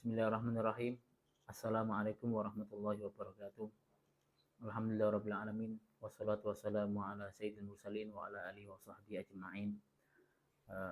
Bismillahirrahmanirrahim. Assalamualaikum warahmatullahi wabarakatuh. Alhamdulillahirabbil alamin wassalatu wassalamu ala sayyidil mursalin wa ala alihi wa sahbihi ajma'in.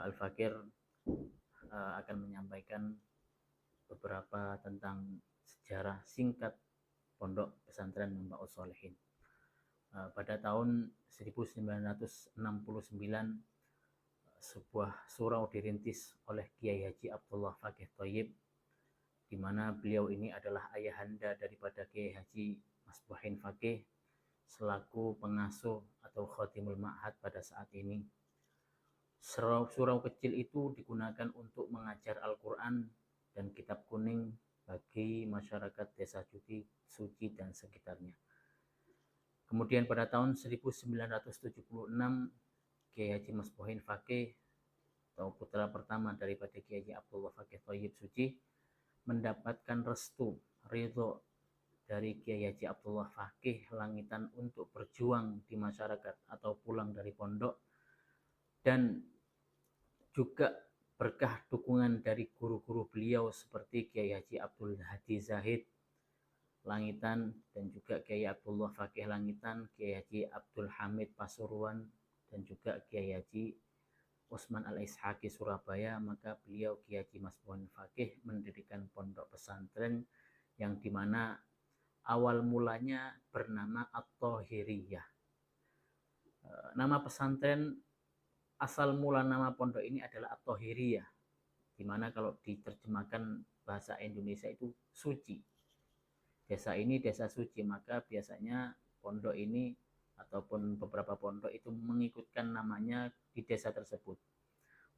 Al-Fakir akan menyampaikan beberapa tentang sejarah singkat Pondok Pesantren Mambaus Sholihin. Pada tahun 1969 sebuah surau dirintis oleh Kiai Haji Abdullah Fakih Thoyib, di mana beliau ini adalah ayahanda daripada Kiai Haji Masbuhin Fakih selaku pengasuh atau Khotimul Ma'had pada saat ini. Surau kecil itu digunakan untuk mengajar Al-Quran dan kitab kuning bagi masyarakat desa Suci dan sekitarnya. Kemudian pada tahun 1976 Kiai Haji Masbuhin Fakih atau putra pertama daripada Kiai Haji Abdullah Fakih Thoyib Suci mendapatkan ridho dari Kiai Haji Abdullah Fakih Langitan untuk berjuang di masyarakat atau pulang dari pondok, dan juga berkah dukungan dari guru-guru beliau seperti Kiai Haji Abdul Hadi Zahid Langitan dan juga Kiai Abdullah Fakih Langitan, Kiai Haji Abdul Hamid Pasuruan dan juga Kiai Haji Usman Al-Ishaqi Surabaya. Maka beliau Kiai Haji Masbuhin Fakih mendirikan pondok pesantren yang dimana awal mulanya bernama At-Thahiriyah. Nama pesantren, asal mula nama pondok ini adalah At-Thahiriyah, dimana kalau diterjemahkan bahasa Indonesia itu suci. Desa ini desa suci, maka biasanya pondok ini ataupun beberapa pondok itu mengikutkan namanya di desa tersebut.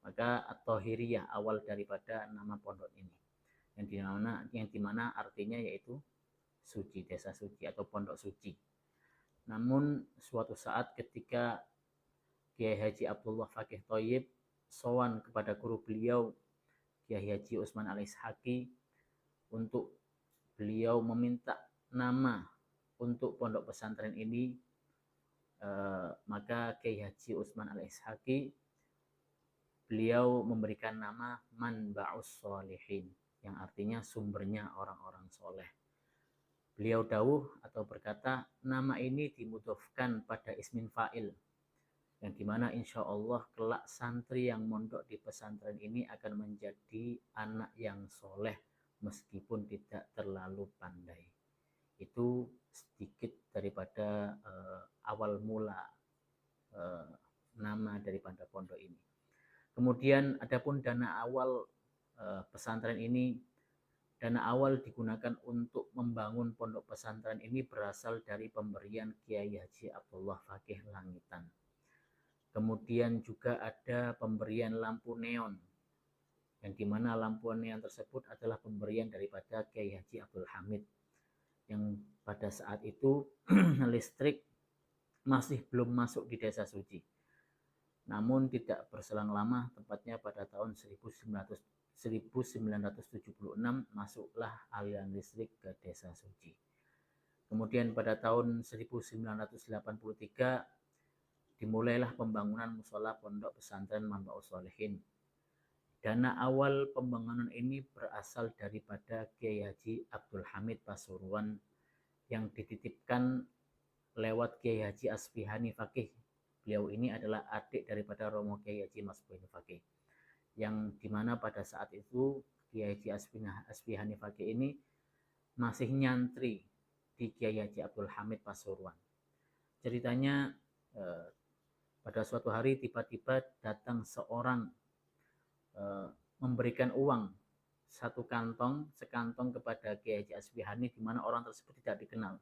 Maka At-Thahiriyah awal daripada nama pondok ini, yang dimana artinya yaitu suci, desa suci atau pondok suci. Namun suatu saat ketika Kiai Haji Abdullah Fakih Thoyib sowan kepada guru beliau Kiai Haji Usman Al-Ishaqi untuk beliau meminta nama untuk pondok pesantren ini, maka Kiai Haji Usman Al-Ishaqi beliau memberikan nama Manbaus Sholihin, yang artinya sumbernya orang-orang soleh. Beliau dawuh atau berkata, nama ini dimudhofkan pada ismin fa'il, yang dimana insya Allah kelak santri yang mondok di pesantren ini akan menjadi anak yang soleh meskipun tidak terlalu pandai. Itu sedikit daripada awal mula nama daripada pondok ini. Kemudian adapun dana awal pesantren ini, dana awal digunakan untuk membangun pondok pesantren ini berasal dari pemberian Kiai Haji Abdullah Fakih Langitan. Kemudian juga ada pemberian lampu neon, yang dimana lampu neon tersebut adalah pemberian daripada Kiai Haji Abdul Hamid, yang pada saat itu listrik masih belum masuk di desa suci. Namun tidak berselang lama, tepatnya pada tahun 1976 masuklah aliran listrik ke desa suci. Kemudian pada tahun 1983 dimulailah pembangunan musola pondok pesantren Mambaus Sholihin. Dana awal pembangunan ini berasal daripada Kiai Haji Abdul Hamid Pasuruan yang dititipkan lewat Kiai Haji Asfihani Fakih. Beliau ini adalah adik daripada Romo Kiai Haji Masbuhin Fakih, yang dimana pada saat itu Kiai Haji Asfihani Fakih ini masih nyantri di Kiai Haji Abdul Hamid Pasuruan. Ceritanya pada suatu hari tiba-tiba datang seorang memberikan uang sekantong kepada Kiai Haji Asfihani, di mana orang tersebut tidak dikenal.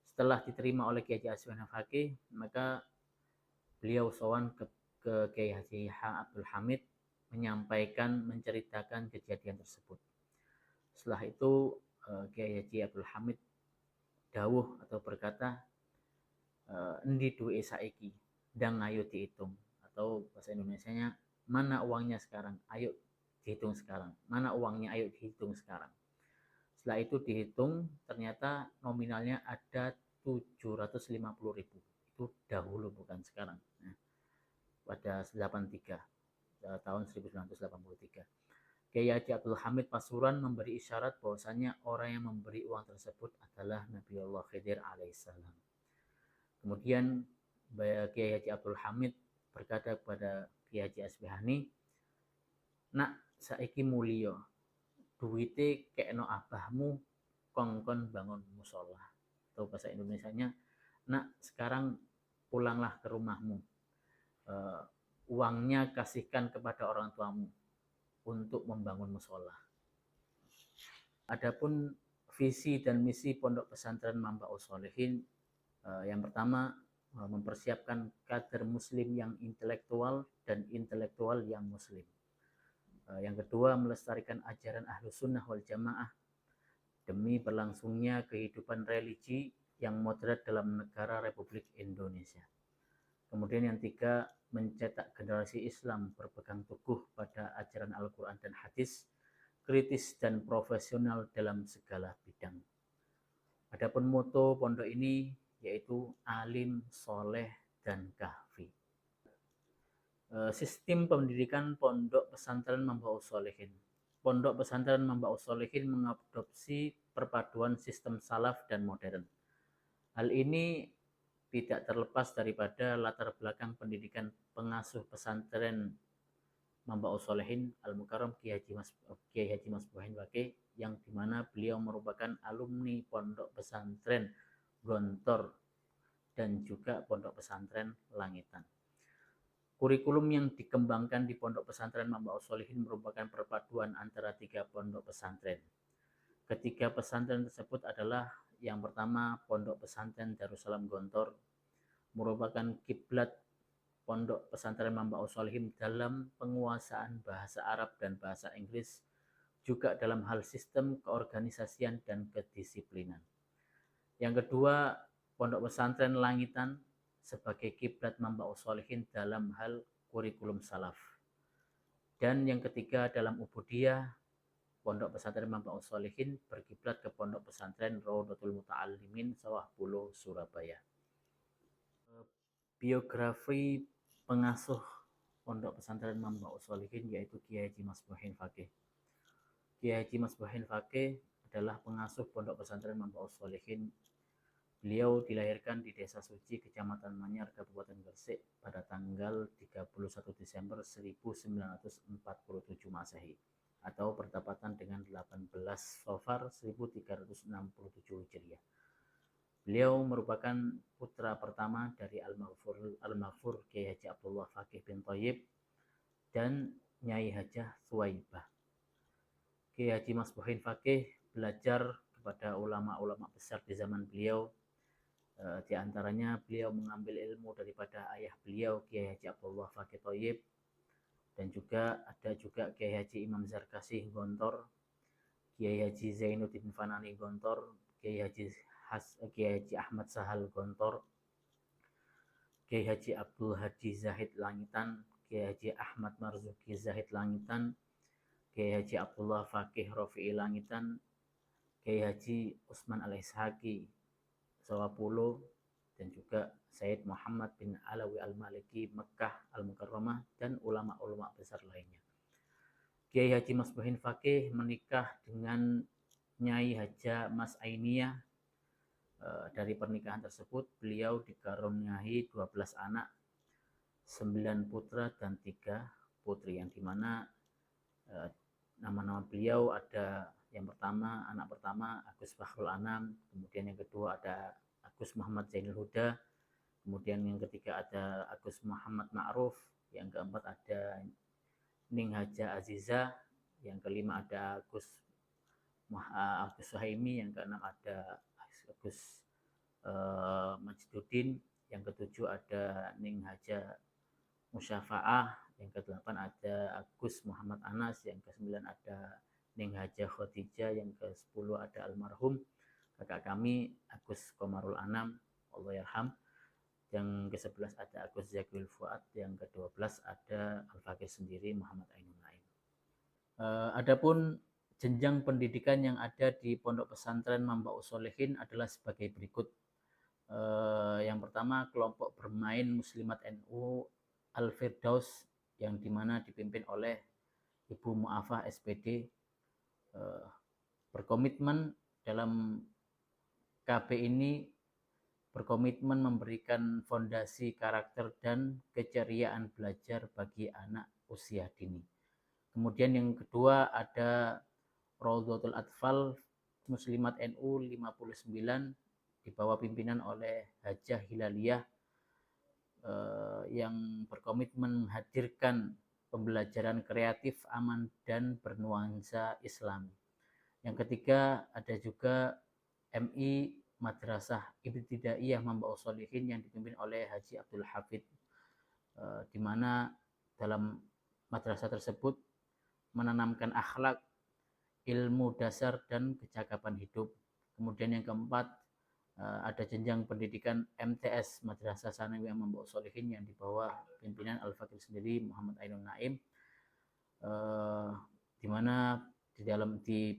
Setelah diterima oleh Kiai Haji Asfihani Fakih, maka beliau sowan ke Kiai Haji Abdul Hamid menceritakan kejadian tersebut. Setelah itu Kiai Haji Abdul Hamid dawuh atau berkata, endi duwe saiki, ndang ayo dihitung, atau bahasa Indonesianya, mana uangnya sekarang, ayo dihitung sekarang. Mana uangnya, ayo dihitung sekarang. Setelah itu dihitung, ternyata nominalnya ada 750.000. Itu dahulu, bukan sekarang. Nah, pada tahun 1983. Kiai Haji Abdul Hamid Pasuruan memberi isyarat bahwasanya orang yang memberi uang tersebut adalah Nabiullah Khidir alaihissalam. Kemudian Kiai Haji Abdul Hamid berkata kepada Kiai Haji Asbihani, "Nak, saiki mulya, duwite kekno abahmu kongkon bangun musola." Atau bahasa Indonesianya, "Nak, sekarang pulanglah ke rumahmu. Uangnya kasihkan kepada orang tuamu untuk membangun musola." Adapun visi dan misi Pondok Pesantren Mambaus Sholihin, yang pertama mempersiapkan kader muslim yang intelektual dan intelektual yang muslim. Yang kedua, melestarikan ajaran Ahlus Sunnah wal Jamaah demi berlangsungnya kehidupan religi yang moderat dalam negara Republik Indonesia. Kemudian yang tiga, mencetak generasi Islam berpegang teguh pada ajaran Al-Quran dan Hadis, kritis dan profesional dalam segala bidang. Adapun moto pondok ini yaitu alim, soleh, dan kahfi. Sistem pendidikan Pondok Pesantren Mambaus Sholihin. Pondok Pesantren Mambaus Sholihin mengadopsi perpaduan sistem salaf dan modern. Hal ini tidak terlepas daripada latar belakang pendidikan pengasuh pesantren Mambaus Sholihin Al-Mukarram Kiai Haji Masbuhin Fakih, yang dimana beliau merupakan alumni Pondok Pesantren Gontor dan juga Pondok Pesantren Langitan. Kurikulum yang dikembangkan di Pondok Pesantren Mambaus Sholihin merupakan perpaduan antara tiga pondok pesantren. Ketiga pesantren tersebut adalah yang pertama Pondok Pesantren Darussalam Gontor, merupakan kiblat Pondok Pesantren Mambaus Sholihin dalam penguasaan bahasa Arab dan bahasa Inggris, juga dalam hal sistem keorganisasian dan kedisiplinan. Yang kedua, Pondok Pesantren Langitan sebagai kiblat Mambaus Sholihin dalam hal kurikulum salaf. Dan yang ketiga, dalam ubudiyah, Pondok Pesantren Mambaus Sholihin berkiblat ke Pondok Pesantren Raudhatul Muta'allimin Sawah Bulo, Surabaya. Biografi pengasuh Pondok Pesantren Mambaus Sholihin yaitu Kiai Haji Masbuhin Fakih. Kiai Haji Masbuhin Fakih adalah pengasuh Pondok Pesantren Mambaus Sholihin. Beliau dilahirkan di Desa Suci, Kecamatan Manyar, Kabupaten Gresik pada tanggal 31 Desember 1947 Masehi atau bertepatan dengan 18 Safar 1367 Hijriah. Beliau merupakan putra pertama dari Al-Maghfur Kiai Haji Abdullah Fakih bin Thayyib dan Nyai Hajah Thuwaibah. Kiai Haji Masbuhin Fakih belajar kepada ulama-ulama besar di zaman beliau. Di antaranya beliau mengambil ilmu daripada ayah beliau Kiai Haji Abdullah Fakih Thayyib, dan juga ada Kiai Haji Imam Zarkasih Gontor, Kiai Haji Zainuddin Fanani Gontor, Kiai Haji Ahmad Sahal Gontor, Kiai Haji Abdul Hadi Zahid Langitan, Kiai Haji Ahmad Marzuki Zahid Langitan, Kiai Haji Abdullah Fakih Rofi'i Langitan, Kiai Haji Usman Al-Ishaqi Sawapulo, dan juga Sayyid Muhammad bin Alawi Al-Maliki Mekah Al-Mukarramah, dan ulama-ulama besar lainnya. Kiai Haji Masbuhin Fakih menikah dengan Nyai Hajah Mas Ainiyah. Dari pernikahan tersebut beliau dikaruniai 12 anak, 9 putra dan 3 putri, yang dimana nama-nama beliau ada yang pertama, anak pertama Agus Fakhrul Anam, kemudian yang kedua ada Agus Muhammad Zainul Huda, kemudian yang ketiga ada Agus Muhammad Ma'ruf, yang keempat ada Ning Hajah Aziza, yang kelima ada Agus Suhaimi, yang keenam ada Agus Majduddin, yang ketujuh ada Ning Hajah Musyafa'ah, yang ke-8 ada Agus Muhammad Anas, yang ke-9 ada Ning Hajah Khadijah, yang ke-10 ada almarhum kakak kami Agus Komarul Anam, Allah yarham, yang ke-11 ada Agus Zakil Fuad, yang ke-12 ada Al-Fakih sendiri Muhammad Ainun Naim. Adapun jenjang pendidikan yang ada di Pondok Pesantren Mambaus Sholihin adalah sebagai berikut. Yang pertama, kelompok bermain Muslimat NU Al-Firdaus, yang dimana dipimpin oleh Ibu Mu'afah SPD berkomitmen dalam KB ini berkomitmen memberikan fondasi karakter dan keceriaan belajar bagi anak usia dini. Kemudian yang kedua ada Raudhatul Atfal Muslimat NU 59 di bawah pimpinan oleh Hajah Hilaliyah yang berkomitmen menghadirkan pembelajaran kreatif, aman, dan bernuansa Islami. Yang ketiga ada juga MI Madrasah Ibtidaiyah Mambaus Sholihin yang dipimpin oleh Haji Abdul Hafid, di mana dalam madrasah tersebut menanamkan akhlak, ilmu dasar, dan kecakapan hidup. Kemudian yang keempat ada jenjang pendidikan MTS Madrasah Sanawiyah Mambaus Sholihin yang di bawah pimpinan Al-Fakir sendiri Muhammad Ainun Naim, di mana di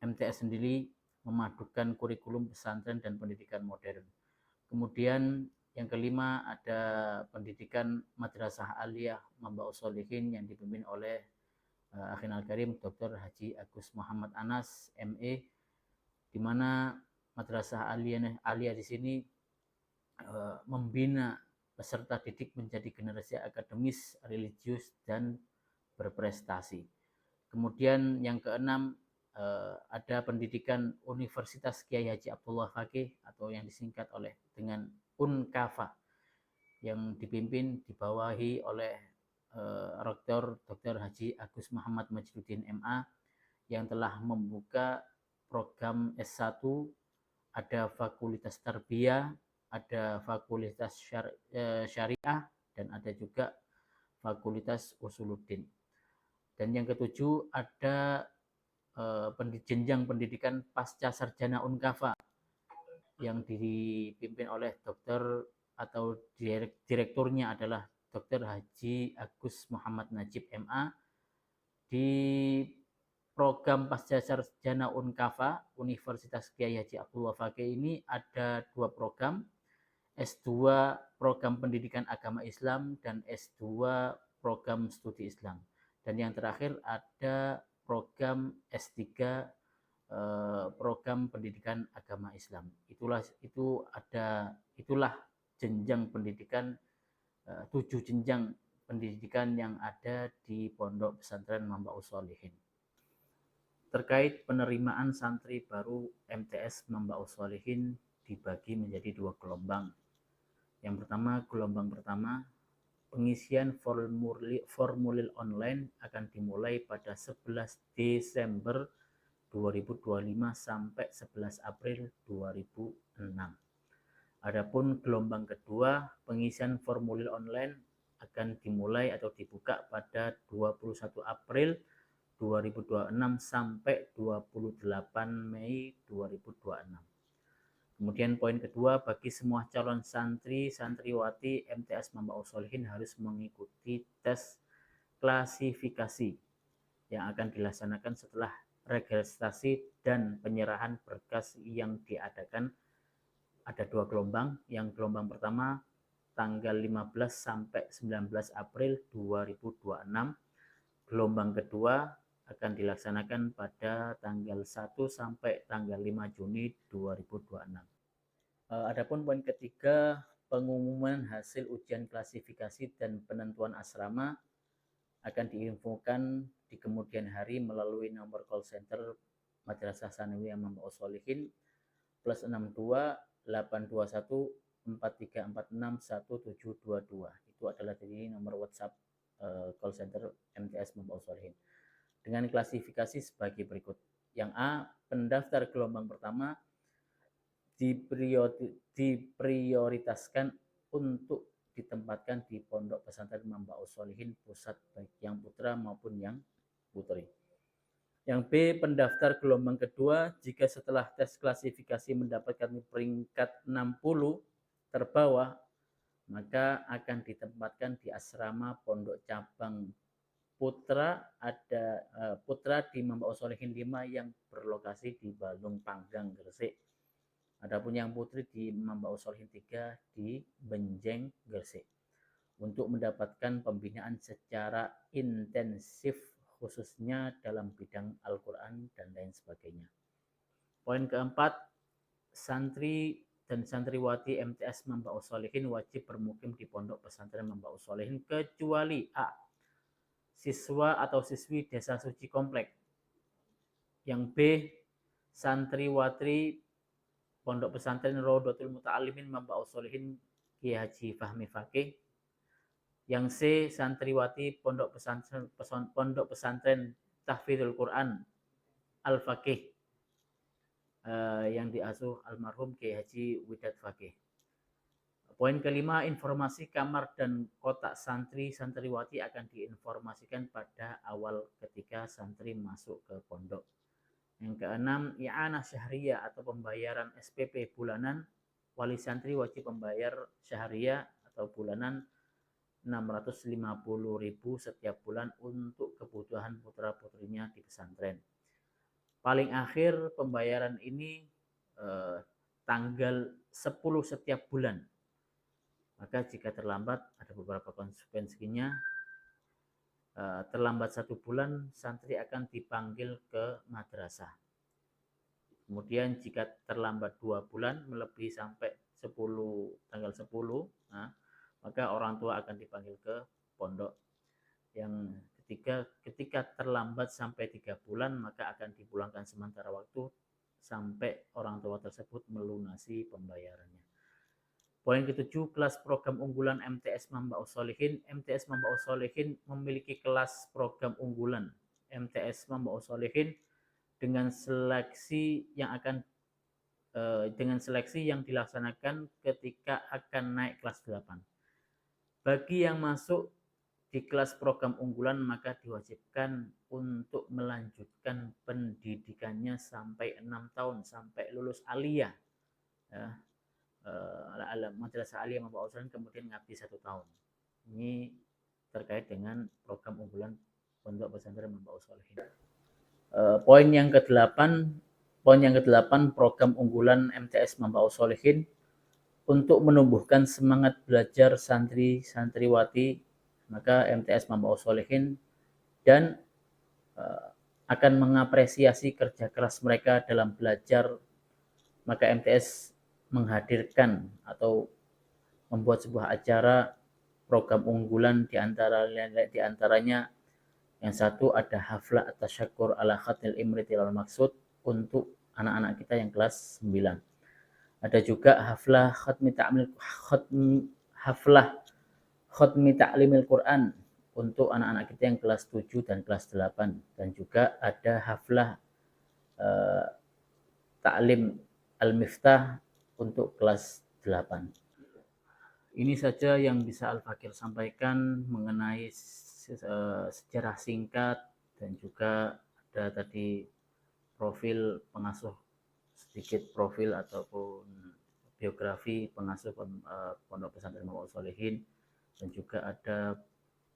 MTS sendiri memadukan kurikulum pesantren dan pendidikan modern. Kemudian yang kelima ada pendidikan Madrasah Aliyah Mambaus Sholihin yang dipimpin oleh Akhinal Karim Dr. Haji Agus Muhammad Anas ME, di mana Madrasah Aliyah di sini membina peserta didik menjadi generasi akademis, religius, dan berprestasi. Kemudian yang keenam ada pendidikan Universitas Kiai Haji Abdullah Fakih atau yang disingkat oleh dengan UNKAFA yang dibawahi oleh Rektor Dr. Haji Agus Muhammad Majduddin MA yang telah membuka program S1, ada Fakultas Tarbiyah, ada Fakultas Syariah, dan ada juga Fakultas Usuluddin. Dan yang ketujuh ada jenjang pendidikan pasca sarjana UNKAFA yang dipimpin oleh dokter atau direkturnya adalah Dr. Haji Agus Muhammad Najib MA. Di program pasca sarjana UNKAFA Universitas Kiai Haji Abdullah Fakih ini ada dua program, S2 program pendidikan agama Islam dan S2 program studi Islam. Dan yang terakhir ada program S3 program pendidikan agama Islam. Itulah jenjang pendidikan, 7 jenjang pendidikan yang ada di Pondok Pesantren Mambaus Sholihin. Terkait penerimaan santri baru MTS Mambaus Sholihin dibagi menjadi 2 gelombang. Yang pertama, gelombang pertama, pengisian formulir online akan dimulai pada 11 Desember 2025 sampai 11 April 2006. Adapun gelombang kedua, pengisian formulir online akan dimulai atau dibuka pada 21 April 2026 sampai 28 Mei 2026. Kemudian poin kedua, bagi semua calon santriwati MTS Mambaus Sholihin harus mengikuti tes klasifikasi yang akan dilaksanakan setelah registrasi dan penyerahan berkas yang diadakan. Ada 2 gelombang. Yang gelombang pertama tanggal 15 sampai 19 April 2026. Gelombang kedua akan dilaksanakan pada tanggal 1 sampai tanggal 5 Juni 2026. Adapun poin ketiga, pengumuman hasil ujian klasifikasi dan penentuan asrama akan diinfokan di kemudian hari melalui nomor call center Madrasah Sanawiyah Mambaus Sholihin +62 821 4346 1722. Itu adalah jadi nomor WhatsApp call center MTS Mambaus Sholihin. Dengan klasifikasi sebagai berikut. Yang A, pendaftar gelombang pertama diprioritaskan untuk ditempatkan di Pondok Pesantren Mambaus Sholihin Pusat, baik yang putra maupun yang putri. Yang B, pendaftar gelombang kedua jika setelah tes klasifikasi mendapatkan peringkat 60 terbawah, maka akan ditempatkan di asrama Pondok Cabang Putra di Mambaus Sholihin 5 yang berlokasi di Balung Panggang, Gresik. Adapun yang putri di Mambaus Sholihin 3 di Benjeng, Gresik. Untuk mendapatkan pembinaan secara intensif khususnya dalam bidang Al-Quran dan lain sebagainya. Poin keempat, santri dan santriwati MTS Mambaus Sholihin wajib bermukim di pondok pesantren Mambaus Sholihin kecuali A. Siswa atau siswi desa suci komplek. Yang B. Santriwati pondok pesantren Rodotul Muta'alimin Mambaus Sholihin Kiai Haji Fahmi Fakih. Yang C. Santriwati pondok pesantren Tahfidzul Quran Al-Fakih yang diasuh almarhum Kiai Haji Widat Fakih. Poin kelima, informasi kamar dan kotak santriwati akan diinformasikan pada awal ketika santri masuk ke pondok. Yang keenam, i'anah syahriyah atau pembayaran SPP bulanan. Wali santri wajib membayar syahriyah atau bulanan 650.000 setiap bulan untuk kebutuhan putra-putrinya di pesantren. Paling akhir pembayaran ini tanggal 10 setiap bulan. Maka jika terlambat ada beberapa konsekuensinya. Terlambat 1 bulan santri akan dipanggil ke madrasah. Kemudian jika terlambat 2 bulan melebihi sampai tanggal 10, maka orang tua akan dipanggil ke pondok. Yang ketiga, ketika terlambat sampai 3 bulan maka akan dipulangkan sementara waktu sampai orang tua tersebut melunasi pembayarannya. Poin ketujuh, kelas program unggulan MTS Mambaus Sholihin. MTS Mambaus Sholihin memiliki kelas program unggulan MTS Mambaus Sholihin dengan seleksi yang dilaksanakan ketika akan naik kelas 8. Bagi yang masuk di kelas program unggulan maka diwajibkan untuk melanjutkan pendidikannya sampai 6 tahun sampai lulus aliyah. Madrasah aliyah Mambaus Sholihin kemudian ngabdi 1 tahun. Ini terkait dengan program unggulan pondok pesantren Mambaus Sholihin. Poin yang ke-8 program unggulan MTS Mambaus Sholihin untuk menumbuhkan semangat belajar santriwati, maka MTS Mambaus Sholihin dan akan mengapresiasi kerja keras mereka dalam belajar, maka MTS menghadirkan atau membuat sebuah acara program unggulan di antaranya yang satu ada haflah at-tasyakur ala khatil imritil maksud untuk anak-anak kita yang kelas 9. Ada juga haflah khatmi ta'limil Quran untuk anak-anak kita yang kelas 7 dan kelas 8. Dan juga ada haflah ta'lim al-miftah untuk kelas 8. Ini saja yang bisa Al-Fakir sampaikan mengenai sejarah singkat dan juga ada tadi sedikit profil ataupun biografi pengasuh pondok pesantren Mambaus Sholihin, dan juga ada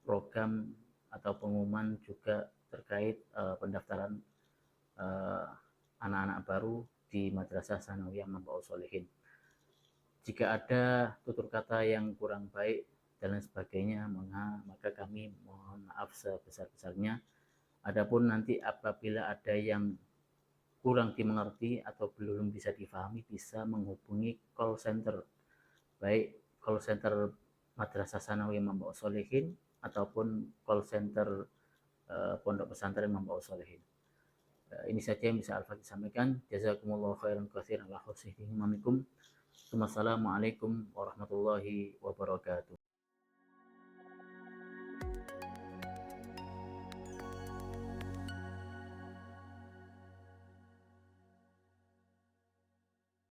program atau pengumuman juga terkait pendaftaran anak-anak baru di Madrasah Sanawiyah Mambaus Sholihin. Jika ada tutur kata yang kurang baik dan lain sebagainya, maka kami mohon maaf sebesar-besarnya. Adapun nanti apabila ada yang kurang dimengerti atau belum bisa difahami, bisa menghubungi call center, baik call center Madrasah Sanawiyah Mambaus Sholihin ataupun call center pondok pesantren Mambaus Sholihin. Ini saja yang bisa Al-Fakir sampaikan. Jazakumullahu khairan katsiran wa husni ihtimamikum. Wassalamualaikum warahmatullahi wabarakatuh.